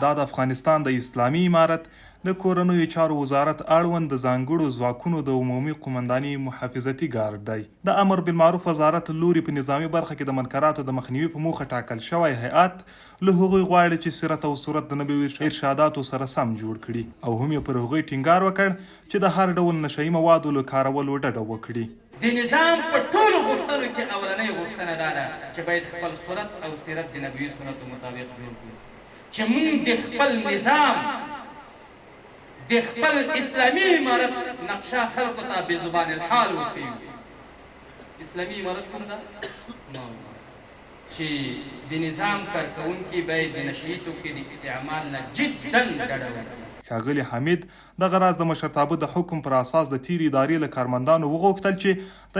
دا د افغانستان د اسلامي امارت د کورنیو چارو وزارت اړوند د ځانګړو ځواکونو د عمومي قومنداني محافظتي ګارد دی. د امر بالمعروف وزارت لوري په نظامي برخه کې د منکراتو د مخنیوي په موخه ټاکل شوی هیئات له هغوی غواړي چې سیرت او صورت د نبوي ارشاداتو سره سم جوړ کړي او هم یې پر هغوی ټینګار وکړ چې د هر ډول نشهیي موادو له کارولو ډډه وکړي. د نظام په ټولو غوښتنو کې اولنۍ غوښتنه دا ده چې باید خپل صورت او سیرت د نبوي سنتو مطابق جوړ کړو، چې موږ د خپل نظام د خپل اسلامي امارت نقشه خلقو ته بې زبان الحال ورکوي. اسلامي امارت کوم ده؟ چې د نظام کارکوونکي باید د نشهیي توکو د استعمال نه جدا ډډه وکړي. ښاغلي حمید دغه راز د مشرتابه د حکم پر اساس د تیرې ادارې له کارمندانو وغوښتل چې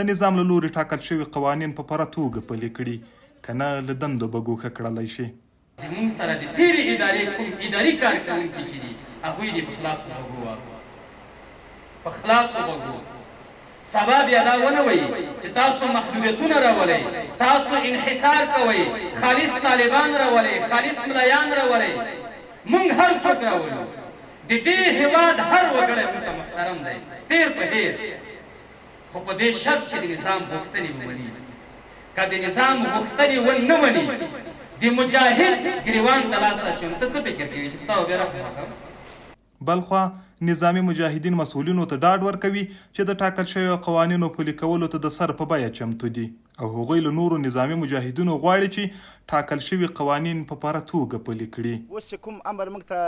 د نظام له لوري ټاکل شوي قوانین په پوره توګه پلي کړي، که نه له دندو به ګوښه کړلی شي. د موږ سره د تیرې ادارې کوم اداري کارکوونکي چې دي هغوی دې په خلاصو غوږو واورو، په خلاصو غوږو. سبا بیا دا ونه وایي چې تاسو محدودیتونه راولئ، تاسو انحصار کوئ، خالص طالبان راولئ، خالص ملایان راولئ. موږ هر څوک راولو، د دې هېواد هر وګړی موږ ته محترم دی، تیر په هیر، خو په دې شرط چې د نظام غوښتنې ومني. که د نظام غوښتنې ونه مني د مجاهد ګریوان ته لاس اچوم، ته څه فکر کوي چې په تا به بیا رحم وکړم؟ بلخوا نظامي مجاهدین مسؤلینو ته ډاډ ورکوي چې د ټاکل شویو قوانینو پلي کولو ته د سر په بیه چمتو دي او هغوی له نورو نظامي مجاهدینو غواړي چې ټاکل شوي قوانین په پوره توګه پلي کړي. اوس چې کوم امر موږ ته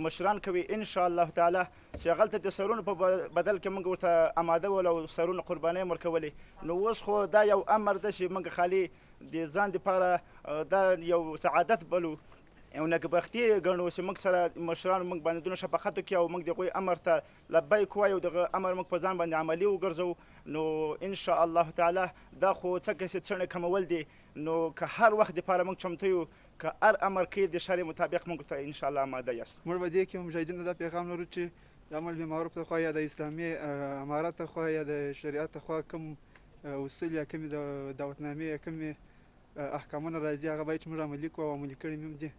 مشران کوي ان شاء الله تعالی چې هغلته د سرونو په بدل کې موږ ورته اماده ول او سرونو قربانۍ هم ورکولې، نو اوس خو دا یو امر ده چې موږ خالي د ځان دپاره دا یو سعادت بلو او نګبختي ګڼو چې موږ سره مشرانو موږ باندې دونه شفقت وکړي او موږ د هغوی امر ته لبیک ووایو، دغه امر موږ په ځان باندې عملي وګرځوو. نو ان شاء الله تعالی دا خو څه کسې څڼې کمول دي، نو که هر وخت دپاره موږ چمتو یو، که هر امر کوي د شرع مطابق موږ ته ان شاء الله آماده یاست. موږ به دې کې مجاهدینو ته دا پیغام لرو چې د امر بالمعروف ته خوا یا د اسلامي امارت ته خوا یا د شریعت ته خوا کوم اصول یا کومې د دعوتنامې یا کومې احکامونه راځي هغه باید چې موږ عملي کړو او عملي کړي مې هم دي.